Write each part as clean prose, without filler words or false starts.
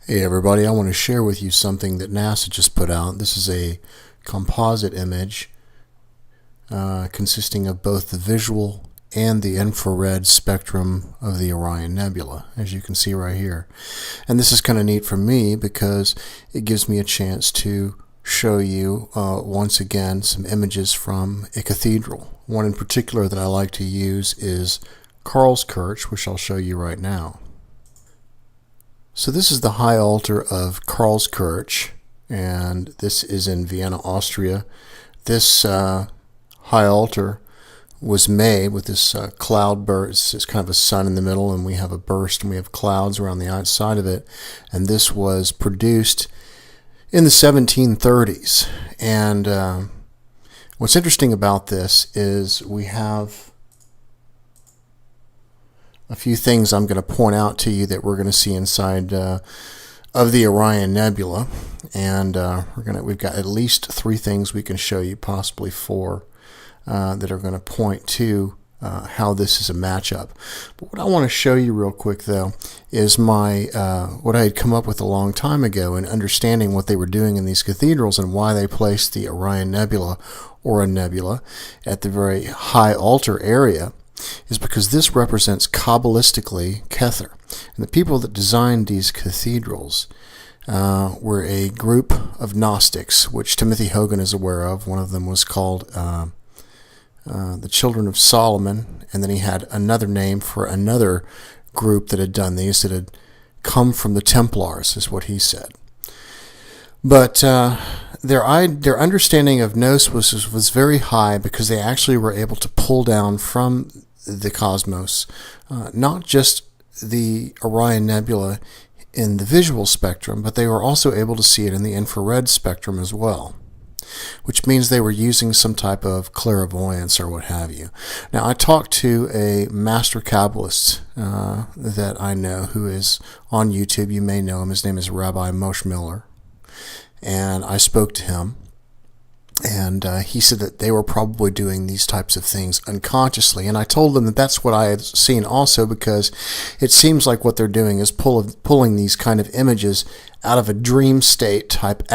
Hey everybody, I want to share with you something that NASA just put out. This is a composite image consisting of both the visual and the infrared spectrum of the Orion Nebula, as you can see right here. And this is kind of neat for me because it gives me a chance to show you once again some images from a cathedral. One in particular that I like to use is Karlskirche, which I'll show you right now. So this is the high altar of Karlskirche, and this is in Vienna, Austria. This high altar was made with this cloud burst. It's kind of a sun in the middle, and we have a burst, and we have clouds around the outside of it. And this was produced in the 1730s. And what's interesting about this is we have a few things I'm going to point out to you that we're going to see inside of the Orion Nebula, and we've got at least three things we can show you, possibly four, that are going to point to how this is a matchup. But what I want to show you real quick, though, is what I had come up with a long time ago in understanding what they were doing in these cathedrals and why they placed the Orion Nebula or a nebula at the very high altar area. Is because this represents Kabbalistically Kether. And the people that designed these cathedrals were a group of Gnostics, which Timothy Hogan is aware of. One of them was called the Children of Solomon, and then he had another name for another group that had done these, that had come from the Templars, is what he said. But their understanding of Gnosis was very high because they actually were able to pull down from the cosmos not just the Orion Nebula in the visual spectrum, but they were also able to see it in the infrared spectrum as well, which means they were using some type of clairvoyance or what have you. Now, I talked to a master Kabbalist that I know who is on YouTube. You may know him. His name is Rabbi Moshe Miller. And I spoke to him, and he said that they were probably doing these types of things unconsciously. And I told them that that's what I had seen also, because it seems like what they're doing is pulling these kind of images out of a dream state type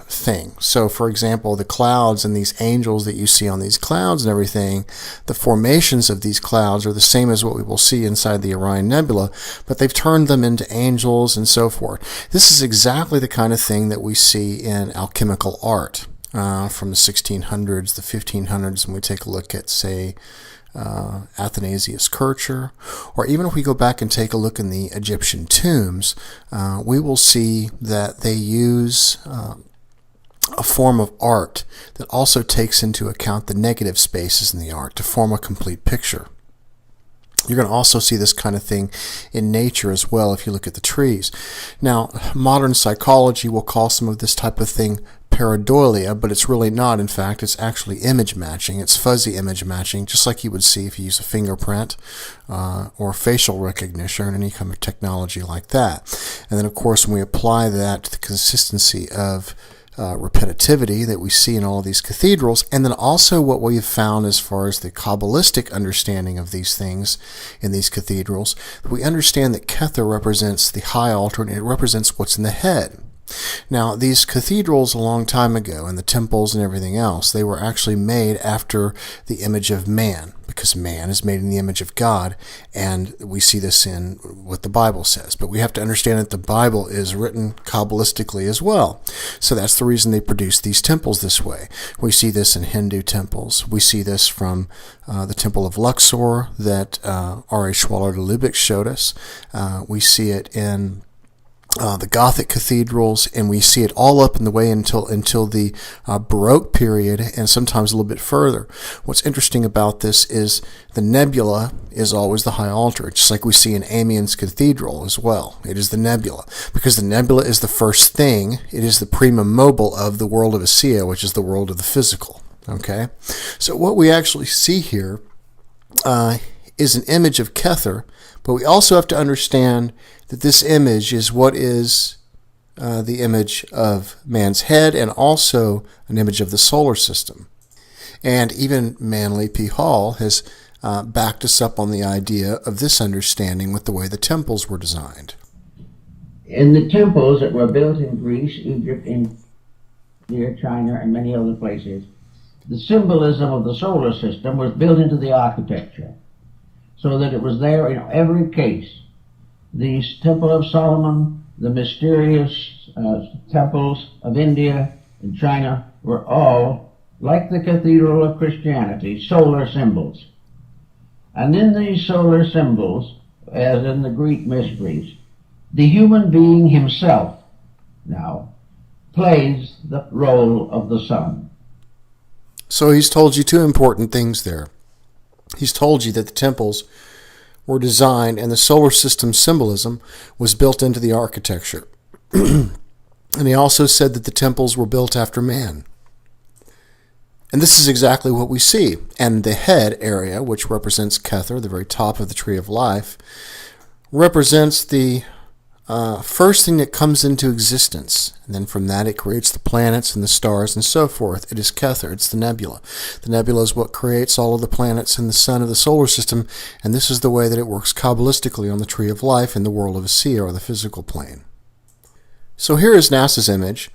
thing. So, for example, the clouds and these angels that you see on these clouds and everything, the formations of these clouds are the same as what we will see inside the Orion Nebula, but they've turned them into angels and so forth. This is exactly the kind of thing that we see in alchemical art from the 1600s, the 1500s, when we take a look at, say, Athanasius Kircher, or even if we go back and take a look in the Egyptian tombs, we will see that they use a form of art that also takes into account the negative spaces in the art to form a complete picture. You're going to also see this kind of thing in nature as well if you look at the trees. Now, modern psychology will call some of this type of thing pareidolia, but it's really not. In fact, it's actually image matching. It's fuzzy image matching, just like you would see if you use a fingerprint or facial recognition or any kind of technology like that. And then, of course, when we apply that to the consistency of repetitivity that we see in all of these cathedrals, and then also what we have found as far as the Kabbalistic understanding of these things in these cathedrals, we understand that Kether represents the high altar, and it represents what's in the head. Now, these cathedrals a long time ago, and the temples and everything else, they were actually made after the image of man, because man is made in the image of God, and we see this in what the Bible says. But we have to understand that the Bible is written Kabbalistically as well. So that's the reason they produced these temples this way. We see this in Hindu temples. We see this from the Temple of Luxor that R.A. Schwaller de Lubeck showed us. We see it in the Gothic cathedrals, and we see it all up in the way until the Baroque period, and sometimes a little bit further. What's interesting about this is the nebula is always the high altar, just like we see in Amiens Cathedral as well. It is the nebula, because the nebula is the first thing. It is the prima mobile of the world of Asiya, which is the world of the physical. Okay, so what we actually see here is an image of Kether, but we also have to understand that this image is what is the image of man's head, and also an image of the solar system. And even Manly P. Hall has backed us up on the idea of this understanding with the way the temples were designed. In the temples that were built in Greece, Egypt, India, China, and many other places, the symbolism of the solar system was built into the architecture, so that it was there in every case. The Temple of Solomon, the mysterious temples of India and China were all, like the Cathedral of Christianity, solar symbols. And in these solar symbols, as in the Greek mysteries, the human being himself now plays the role of the sun. So he's told you two important things there. He's told you that the temples were designed and the solar system symbolism was built into the architecture. And he also said that the temples were built after man. And this is exactly what we see. And the head area, which represents Kether, the very top of the tree of life, represents the first thing that comes into existence. And then from that it creates the planets and the stars and so forth. It is Kether. It's the nebula. The nebula is what creates all of the planets and the sun of the solar system. And this is the way that it works Kabbalistically on the tree of life in the world of Asiya, or the physical plane. So here is NASA's image.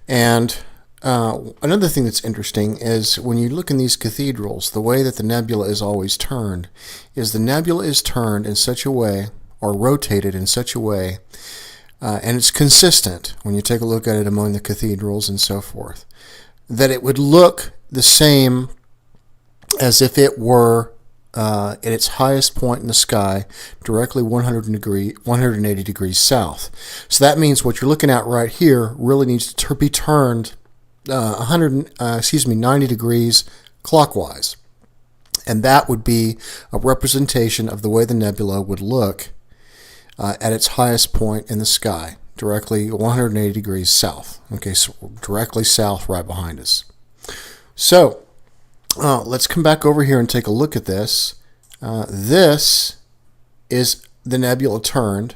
And another thing that's interesting is when you look in these cathedrals, the way that the nebula is always turned is the nebula is turned in such a way, or rotated in such a way, and it's consistent when you take a look at it among the cathedrals and so forth, that it would look the same as if it were at its highest point in the sky, directly 180 degrees south. So that means what you're looking at right here really needs to be turned 90 degrees clockwise. And that would be a representation of the way the nebula would look at its highest point in the sky, directly 180 degrees south. Okay, so directly south right behind us. So let's come back over here and take a look at this. This is the nebula turned.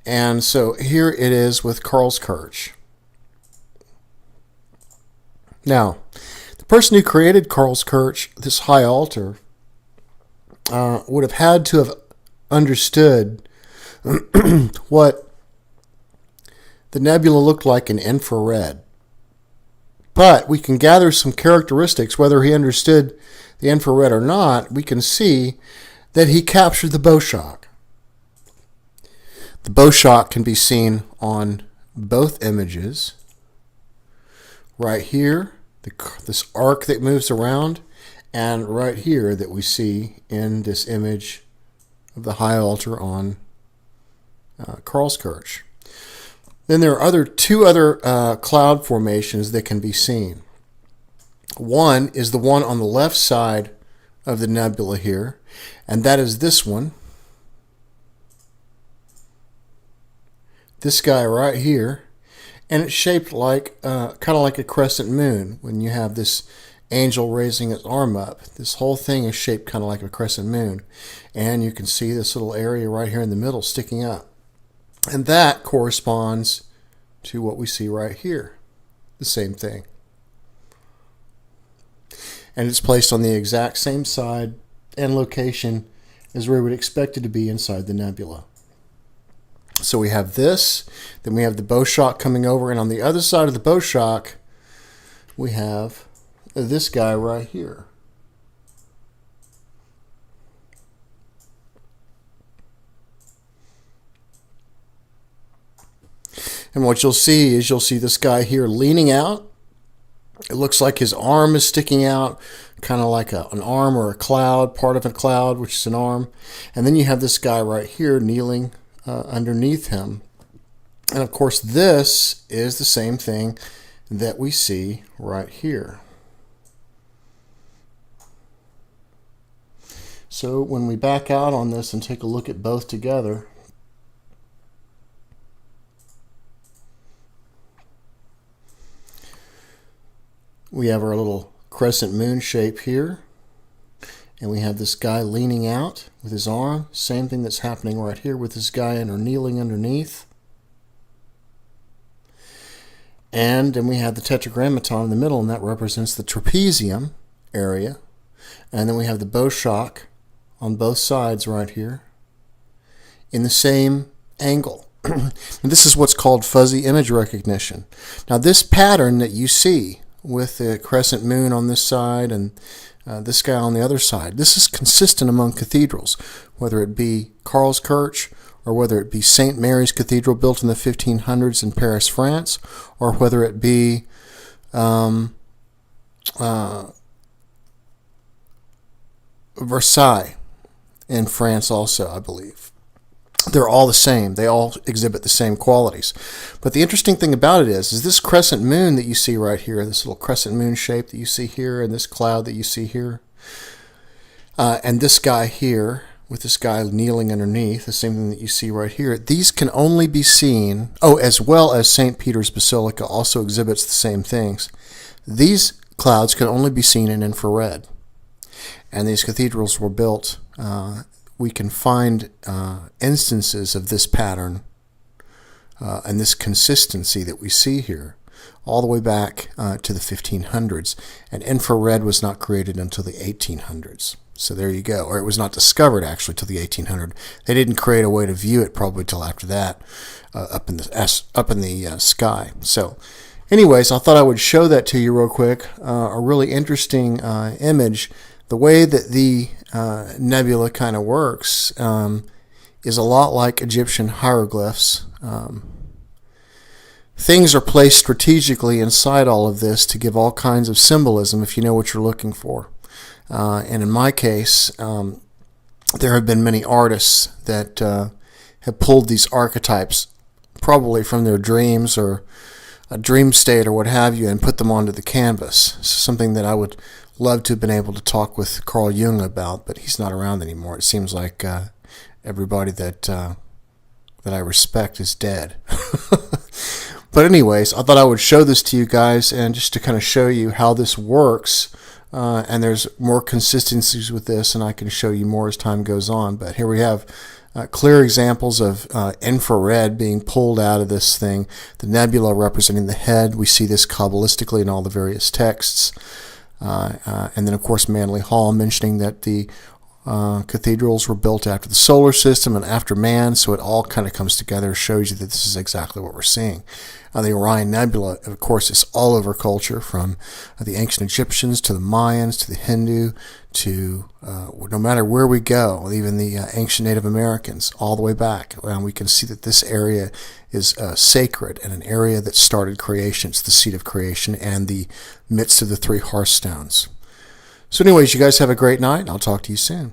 And so here it is with Karlskirche. Now, the person who created Karlskirche, this high altar, would have had to have understood what the nebula looked like in infrared. But we can gather some characteristics, whether he understood the infrared or not. We can see that he captured the bow shock. The bow shock can be seen on both images. Right here, this arc that moves around, and right here that we see in this image of the high altar on Karlskirche. Then there are two other cloud formations that can be seen. One is the one on the left side of the nebula here, and that is this one. This guy right here, and it's shaped like kind of like a crescent moon. When you have this angel raising its arm up, this whole thing is shaped kind of like a crescent moon, and you can see this little area right here in the middle sticking up. And that corresponds to what we see right here, the same thing. And it's placed on the exact same side and location as where we would expect it to be inside the nebula. So we have this, then we have the bow shock coming over, and on the other side of the bow shock, we have this guy right here. And what you'll see is this guy here leaning out. It looks like his arm is sticking out, kind of like an arm or a cloud, part of a cloud, which is an arm. And then you have this guy right here kneeling underneath him. And of course, this is the same thing that we see right here. So when we back out on this and take a look at both together, we have our little crescent moon shape here, and we have this guy leaning out with his arm. Same thing that's happening right here with this guy kneeling underneath. And then we have the tetragrammaton in the middle, and that represents the trapezium area. And then we have the bow shock on both sides right here in the same angle. And this is what's called fuzzy image recognition. Now, this pattern that you see with the crescent moon on this side and this guy on the other side, this is consistent among cathedrals, whether it be Karlskirche or whether it be St. Mary's Cathedral built in the 1500s in Paris, France, or whether it be Versailles in France also, I believe. They're all the same. They all exhibit the same qualities. But the interesting thing about it is this crescent moon that you see right here, this little crescent moon shape that you see here, and this cloud that you see here, and this guy here, with this guy kneeling underneath, the same thing that you see right here, these can only be seen, as well as St. Peter's Basilica also exhibits the same things. These clouds can only be seen in infrared. And these cathedrals were built, we can find instances of this pattern and this consistency that we see here all the way back to the 1500s. And infrared was not created until the 1800s. So there you go. Or it was not discovered actually till the 1800s. They didn't create a way to view it probably till after that, up in the sky. So, anyways, I thought I would show that to you real quick. A really interesting image. The way that the nebula kind of works is a lot like Egyptian hieroglyphs. Things are placed strategically inside all of this to give all kinds of symbolism if you know what you're looking for. And in my case, there have been many artists that have pulled these archetypes probably from their dreams or a dream state or what have you and put them onto the canvas. It's something that I would love to have been able to talk with Carl Jung about, but he's not around anymore. It seems like everybody that I respect is dead. But anyways, I thought I would show this to you guys and just to kind of show you how this works. And there's more consistencies with this, and I can show you more as time goes on. But here we have clear examples of infrared being pulled out of this thing. The nebula representing the head. We see this Kabbalistically in all the various texts. And then, of course, Manly Hall mentioning that the cathedrals were built after the solar system and after man, so it all kind of comes together, shows you that this is exactly what we're seeing. The Orion Nebula, of course, is all over culture, from the ancient Egyptians to the Mayans to the Hindu to no matter where we go, even the ancient Native Americans, all the way back. We can see that this area is sacred and an area that started creation. It's the seat of creation and the midst of the three hearthstones. So anyways, you guys have a great night. I'll talk to you soon.